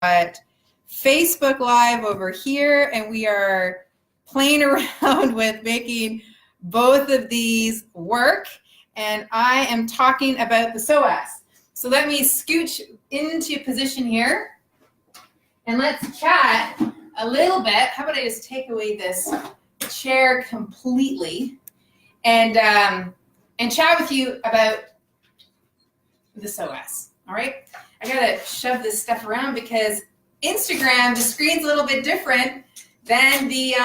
got Facebook Live over here, and we are playing around with making both of these work. And I am talking about the psoas. So let me scooch into position here, and let's chat a little bit. How about I just take away this chair completely and chat with you about the psoas. All right, I gotta shove this stuff around because Instagram, the screen's a little bit different than the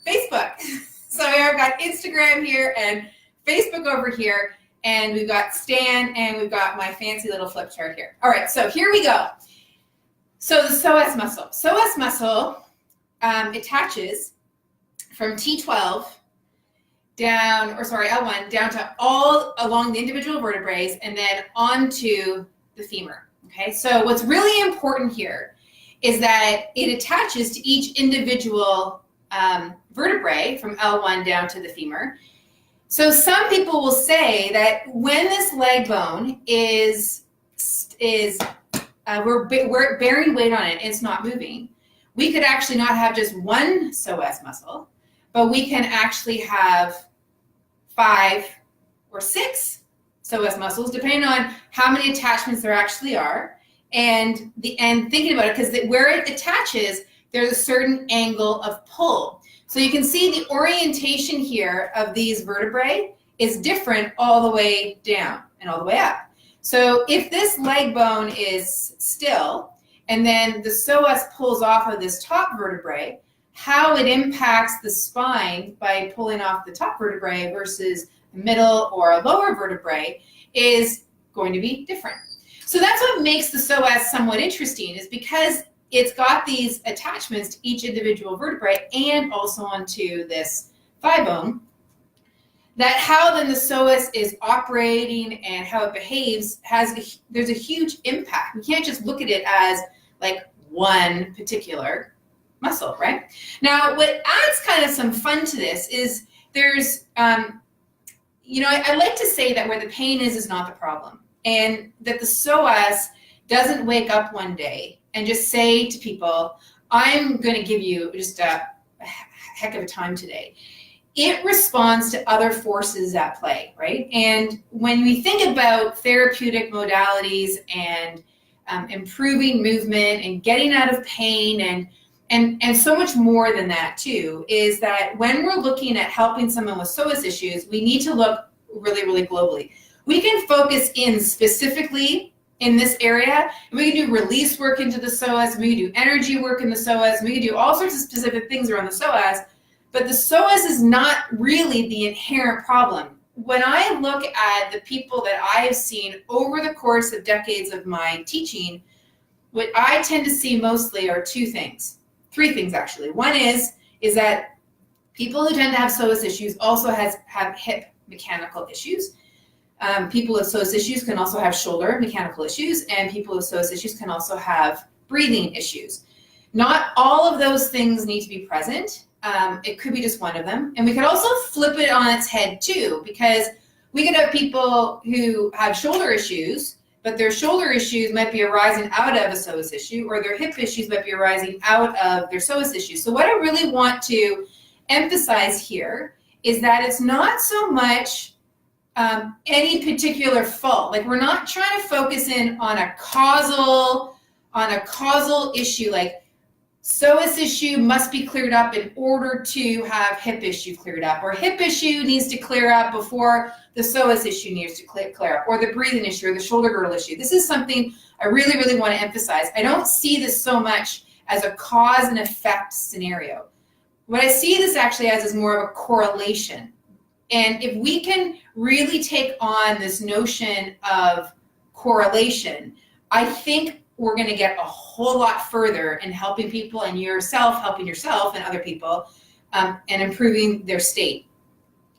Facebook. So I've got Instagram here and Facebook over here, and we've got Stan, and we've got my fancy little flip chart here. All right, so here we go. So the psoas muscle. Psoas muscle attaches from T12 down, or sorry, L1, down to all along the individual vertebrae and then onto the femur. Okay, so what's really important here is that it attaches to each individual vertebrae from L1 down to the femur. So some people will say that when this leg bone is we're bearing weight on it, and it's not moving, we could actually not have just one psoas muscle, but we can actually have 5 or 6 psoas muscles, depending on how many attachments there actually are, and thinking about it, because where it attaches, there's a certain angle of pull. So you can see the orientation here of these vertebrae is different all the way down and all the way up. So if this leg bone is still, and then the psoas pulls off of this top vertebrae, how it impacts the spine by pulling off the top vertebrae versus the middle or lower vertebrae is going to be different. So that's what makes the psoas somewhat interesting, is because it's got these attachments to each individual vertebrae and also onto this thigh bone, that how then the psoas is operating and how it behaves there's a huge impact. We can't just look at it as like one particular muscle, right? Now, what adds kind of some fun to this is there's, I like to say that where the pain is not the problem, and that the psoas doesn't wake up one day and just say to people, I'm going to give you just a heck of a time today. It responds to other forces at play, right? And when we think about therapeutic modalities and improving movement and getting out of pain and so much more than that too, is that when we're looking at helping someone with psoas issues, we need to look really, really globally. We can focus in specifically in this area, and we can do release work into the psoas, we can do energy work in the psoas, we can do all sorts of specific things around the psoas, but the psoas is not really the inherent problem. When I look at the people that I have seen over the course of decades of my teaching, what I tend to see mostly are 2 things. 3 things actually. One is that people who tend to have psoas issues also have hip mechanical issues. People with psoas issues can also have shoulder mechanical issues, and people with psoas issues can also have breathing issues. Not all of those things need to be present. It could be just one of them. And we could also flip it on its head too, because we could have people who have shoulder issues, but their shoulder issues might be arising out of a psoas issue, or their hip issues might be arising out of their psoas issues. So what I really want to emphasize here is that it's not so much any particular fault. Like, we're not trying to focus in on a causal issue, like psoas issue must be cleared up in order to have hip issue cleared up, or hip issue needs to clear up before the psoas issue needs to clear up, or the breathing issue, or the shoulder girdle issue. This is something I really, really want to emphasize. I don't see this so much as a cause and effect scenario. What I see this actually as is more of a correlation. And if we can really take on this notion of correlation, I think we're going to get a whole lot further in helping people, and helping yourself and other people, and improving their state.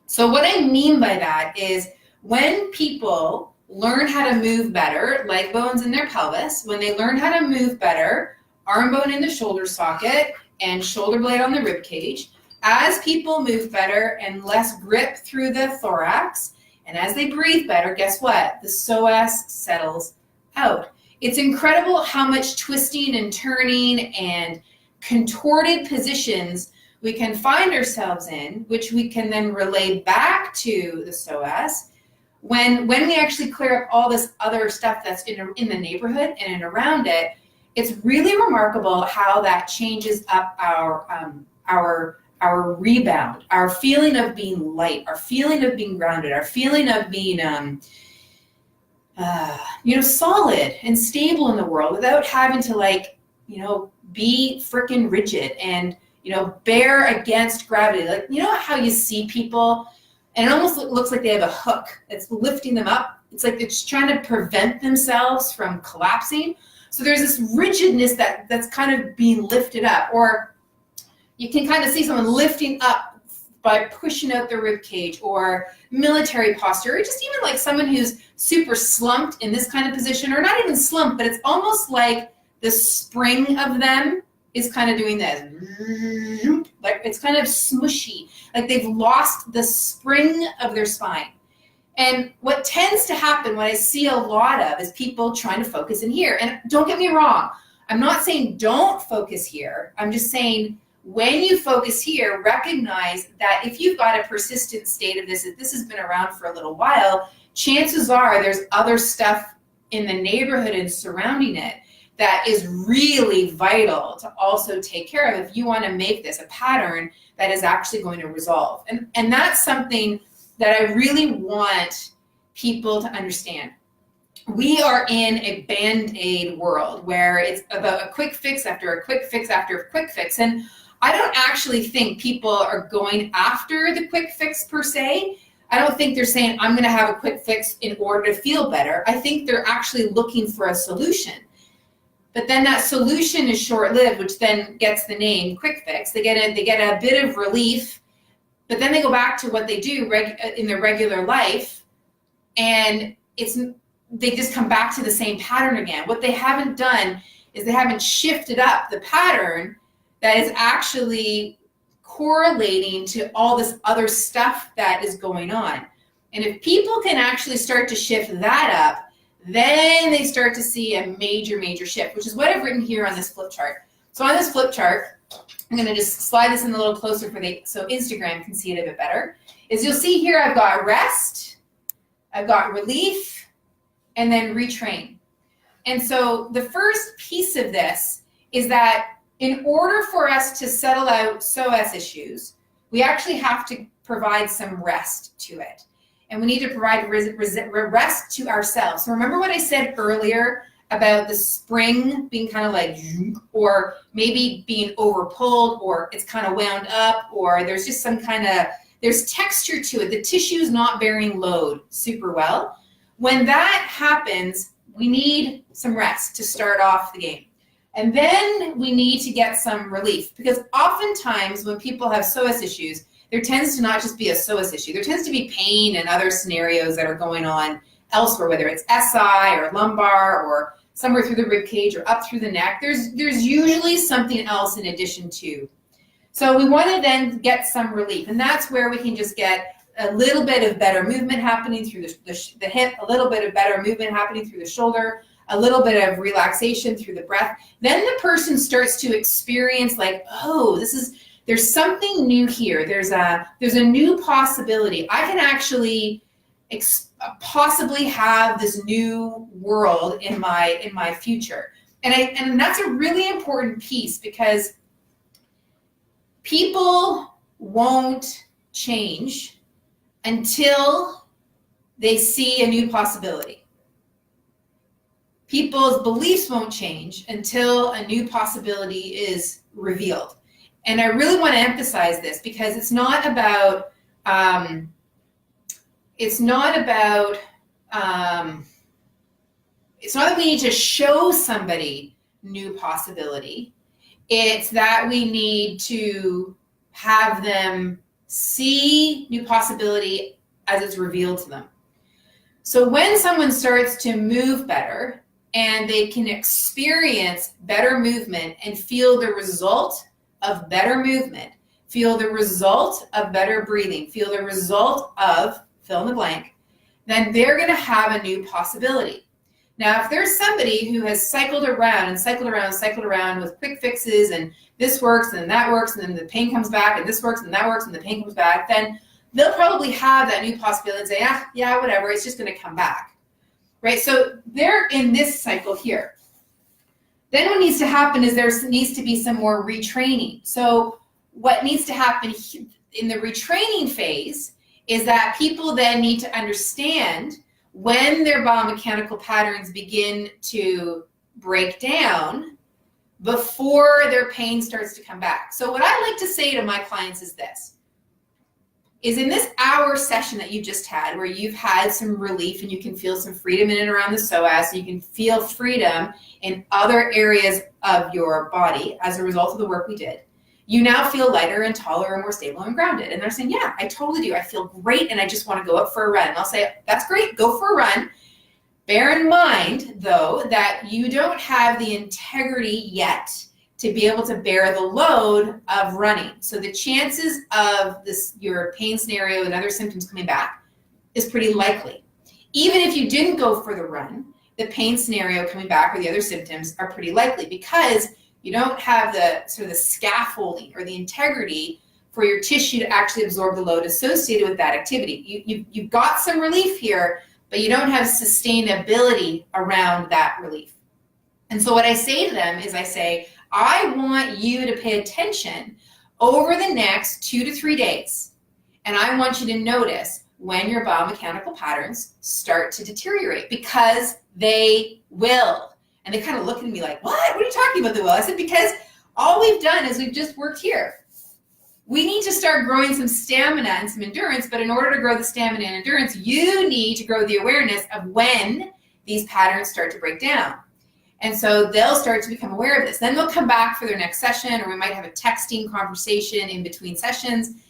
So what I mean by that is, when people learn how to move better, leg bones in their pelvis, when they learn how to move better, arm bone in the shoulder socket and shoulder blade on the rib cage, as people move better and less grip through the thorax, and as they breathe better, guess what? The psoas settles out. It's incredible how much twisting and turning and contorted positions we can find ourselves in, which we can then relay back to the Psoas when we actually clear up all this other stuff that's in the neighborhood and around it. It's really remarkable how that changes up our rebound, our feeling of being light, our feeling of being grounded, our feeling of being solid and stable in the world without having to be freaking rigid and bear against gravity. Like, how you see people and it almost looks like they have a hook that's lifting them up. It's like it's trying to prevent themselves from collapsing. So there's this rigidness that's kind of being lifted up, or you can kind of see someone lifting up by pushing out the rib cage, or military posture, or just even like someone who's super slumped in this kind of position, or not even slumped, but it's almost like the spring of them is kind of doing this. Like it's kind of smushy, like they've lost the spring of their spine. And what tends to happen, what I see a lot of, is people trying to focus in here. And don't get me wrong, I'm not saying don't focus here. I'm just saying when you focus here, recognize that if you've got a persistent state of this, if this has been around for a little while, chances are there's other stuff in the neighborhood and surrounding it that is really vital to also take care of if you want to make this a pattern that is actually going to resolve. And that's something that I really want people to understand. We are in a Band-Aid world where it's about a quick fix after a quick fix after a quick fix. And I don't actually think people are going after the quick fix per se. I don't think they're saying, I'm going to have a quick fix in order to feel better. I think they're actually looking for a solution. But then that solution is short-lived, which then gets the name quick fix. They get a bit of relief, but then they go back to what they do in their regular life, and they just come back to the same pattern again. What they haven't done is they haven't shifted up the pattern that is actually correlating to all this other stuff that is going on. And if people can actually start to shift that up, then they start to see a major, major shift, which is what I've written here on this flip chart. So on this flip chart, I'm going to just slide this in a little closer so Instagram can see it a bit better, is you'll see here I've got rest, I've got relief, and then retrain. And so the first piece of this is that in order for us to settle out Psoas issues, we actually have to provide some rest to it. And we need to provide rest to ourselves. So remember what I said earlier about the spring being kind of like, or maybe being overpulled, or it's kind of wound up, or there's just there's texture to it. The tissue's not bearing load super well. When that happens, we need some rest to start off the game. And then we need to get some relief, because oftentimes when people have Psoas issues, there tends to not just be a Psoas issue. There tends to be pain and other scenarios that are going on elsewhere, whether it's SI or lumbar or somewhere through the rib cage or up through the neck. There's usually something else in addition to. So we want to then get some relief, and that's where we can just get a little bit of better movement happening through the hip, a little bit of better movement happening through the shoulder, a little bit of relaxation through the breath. Then the person starts to experience like, oh, there's something new here. There's a new possibility. I can actually possibly have this new world in my future. And that's a really important piece, because people won't change until they see a new possibility. People's beliefs won't change until a new possibility is revealed. And I really want to emphasize this, because it's not about that we need to show somebody new possibility. It's that we need to have them see new possibility as it's revealed to them. So when someone starts to move better and they can experience better movement and feel the result of better movement, feel the result of better breathing, feel the result of fill in the blank, then they're going to have a new possibility. Now, if there's somebody who has cycled around and cycled around and cycled around with quick fixes and this works and then that works and then the pain comes back and this works and that works and the pain comes back, then they'll probably have that new possibility and say, yeah, whatever, it's just going to come back, right? So they're in this cycle here. Then what needs to happen is there needs to be some more retraining. So what needs to happen in the retraining phase is that people then need to understand when their biomechanical patterns begin to break down before their pain starts to come back. So what I like to say to my clients is this, is in this hour session that you just had, where you've had some relief and you can feel some freedom in and around the psoas, you can feel freedom in other areas of your body as a result of the work we did, you now feel lighter and taller and more stable and grounded. And they're saying, yeah, I totally do. I feel great and I just want to go out for a run. And I'll say, that's great, go for a run. Bear in mind, though, that you don't have the integrity yet to be able to bear the load of running. So the chances of your pain scenario and other symptoms coming back is pretty likely. Even if you didn't go for the run, the pain scenario coming back or the other symptoms are pretty likely because you don't have the sort of the scaffolding or the integrity for your tissue to actually absorb the load associated with that activity. You've got some relief here, but you don't have sustainability around that relief. And so what I say to them is I want you to pay attention over the next 2 to 3 days. And I want you to notice when your biomechanical patterns start to deteriorate, because they will. And they kind of look at me like, what are you talking about, the will? I said, because all we've done is we've just worked here. We need to start growing some stamina and some endurance, but in order to grow the stamina and endurance, you need to grow the awareness of when these patterns start to break down. And so they'll start to become aware of this. Then they'll come back for their next session, or we might have a texting conversation in between sessions,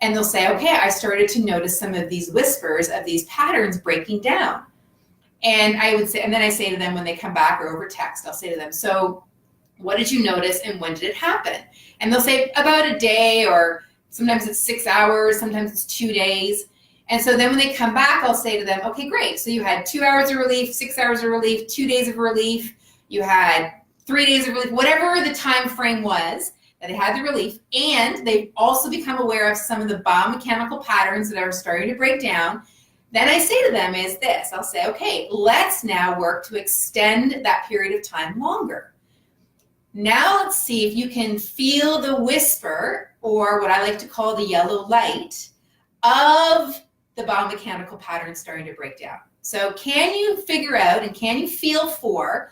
and they'll say, okay, I started to notice some of these whispers of these patterns breaking down. And I would say, and then I say to them when they come back or over text, I'll say to them, so what did you notice and when did it happen? And they'll say about a day, or sometimes it's 6 hours, sometimes it's 2 days. And so then when they come back, I'll say to them, okay, great. So you had 2 hours of relief, 6 hours of relief, 2 days of relief, you had 3 days of relief, whatever the time frame was that they had the relief. And they've also become aware of some of the biomechanical patterns that are starting to break down. Then I say to them is this, I'll say, okay, let's now work to extend that period of time longer. Now let's see if you can feel the whisper, or what I like to call the yellow light, of the biomechanical pattern starting to break down. So can you figure out and can you feel for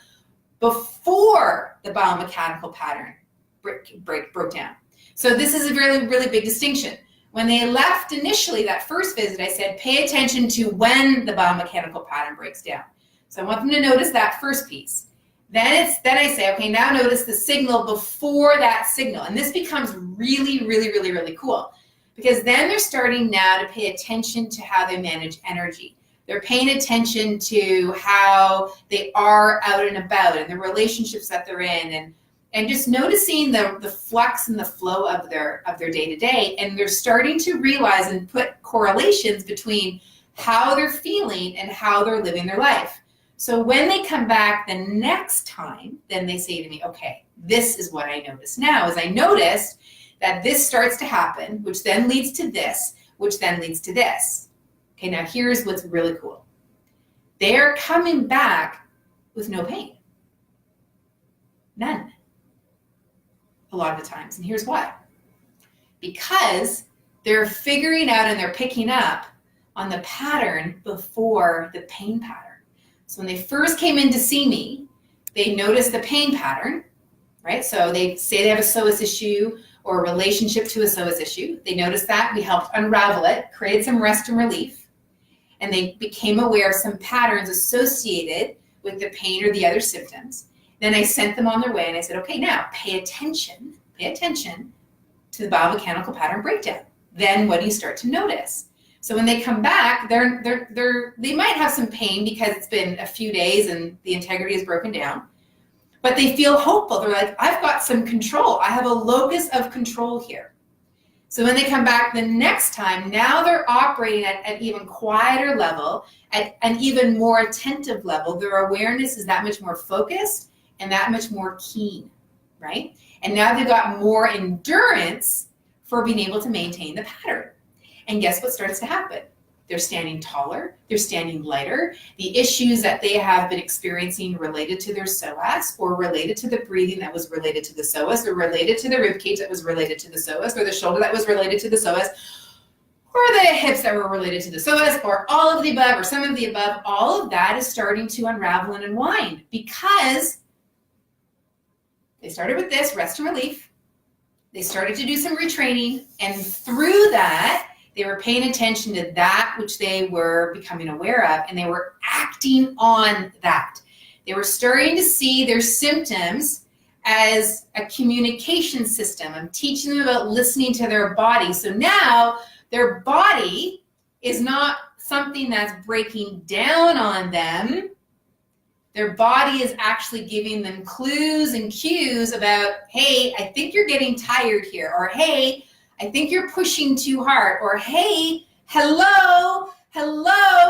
before the biomechanical pattern broke down? So this is a really, really big distinction. When they left initially, that first visit, I said, pay attention to when the biomechanical pattern breaks down. So I want them to notice that first piece. Then I say, okay, now notice the signal before that signal. And this becomes really, really, really, really cool, because then they're starting now to pay attention to how they manage energy. They're paying attention to how they are out and about and the relationships that they're in, and just noticing the flux and the flow of their day-to-day. And they're starting to realize and put correlations between how they're feeling and how they're living their life. So when they come back the next time, then they say to me, okay, this is what I noticed now, is I noticed that this starts to happen, which then leads to this, which then leads to this. Okay, now here's what's really cool. They're coming back with no pain. None. A lot of the times. And here's why. Because they're figuring out and they're picking up on the pattern before the pain pattern. So when they first came in to see me, they noticed the pain pattern, right? So they say they have a psoas issue or a relationship to a psoas issue. They noticed that. We helped unravel it, created some rest and relief, and they became aware of some patterns associated with the pain or the other symptoms. Then I sent them on their way, and I said, okay, now pay attention to the biomechanical pattern breakdown. Then what do you start to notice? So when they come back, they might have some pain because it's been a few days and the integrity is broken down, but they feel hopeful. They're like, I've got some control. I have a locus of control here. So when they come back the next time, now they're operating at an even quieter level, at an even more attentive level. Their awareness is that much more focused and that much more keen, right? And now they've got more endurance for being able to maintain the pattern. And guess what starts to happen? They're standing taller, they're standing lighter. The issues that they have been experiencing related to their psoas, or related to the breathing that was related to the psoas, or related to the rib cage that was related to the psoas, or the shoulder that was related to the psoas, or the hips that were related to the psoas, or all of the above, or some of the above, all of that is starting to unravel and unwind because they started with this, rest and relief. They started to do some retraining, and through that, they were paying attention to that which they were becoming aware of, and they were acting on that. They were starting to see their symptoms as a communication system. I'm teaching them about listening to their body. So now their body is not something that's breaking down on them. Their body is actually giving them clues and cues about, hey, I think you're getting tired here, or hey, I think you're pushing too hard, or hey, hello,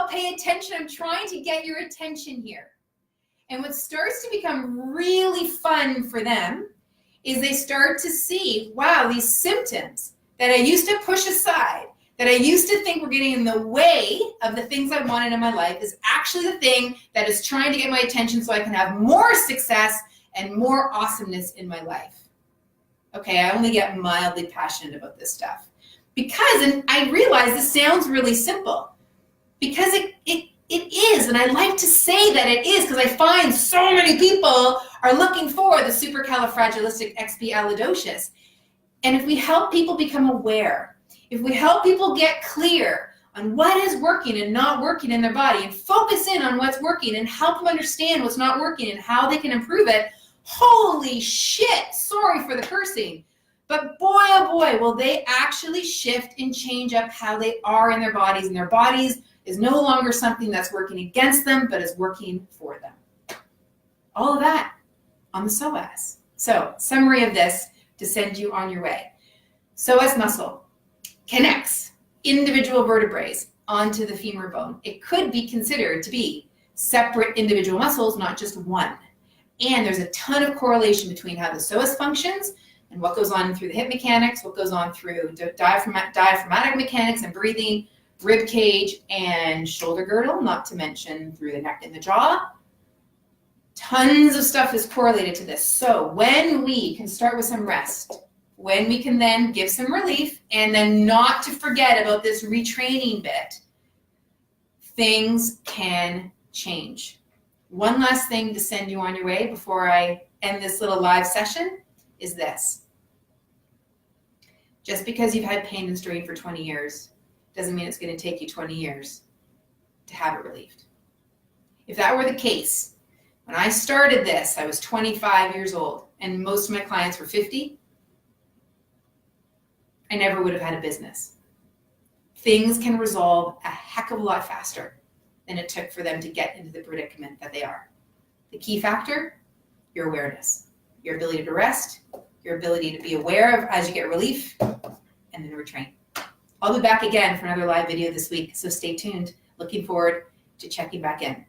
pay attention. I'm trying to get your attention here. And what starts to become really fun for them is they start to see, wow, these symptoms that I used to push aside, that I used to think were getting in the way of the things I wanted in my life, is actually the thing that is trying to get my attention so I can have more success and more awesomeness in my life. Okay, I only get mildly passionate about this stuff because, and I realize this sounds really simple, because it is, and I like to say that it is, because I find so many people are looking for the supercalifragilisticexpialidocious. And if we help people become aware, if we help people get clear on what is working and not working in their body, and focus in on what's working and help them understand what's not working and how they can improve it, holy shit, sorry for the cursing, but boy, oh boy, will they actually shift and change up how they are in their bodies, and their bodies is no longer something that's working against them, but is working for them. All of that on the psoas. So, summary of this to send you on your way. Psoas muscle connects individual vertebrae onto the femur bone. It could be considered to be separate individual muscles, not just one. And there's a ton of correlation between how the psoas functions and what goes on through the hip mechanics, what goes on through diaphragmatic mechanics and breathing, rib cage and shoulder girdle, not to mention through the neck and the jaw. Tons of stuff is correlated to this. So when we can start with some rest, when we can then give some relief, and then not to forget about this retraining bit, things can change. One last thing to send you on your way before I end this little live session is this. Just because you've had pain and strain for 20 years doesn't mean it's going to take you 20 years to have it relieved. If that were the case, when I started this, I was 25 years old, and most of my clients were 50. I never would have had a business. Things can resolve a heck of a lot faster than it took for them to get into the predicament that they are. The key factor, your awareness, your ability to rest, your ability to be aware of as you get relief, and then retrain. I'll be back again for another live video this week, so stay tuned. Looking forward to checking back in.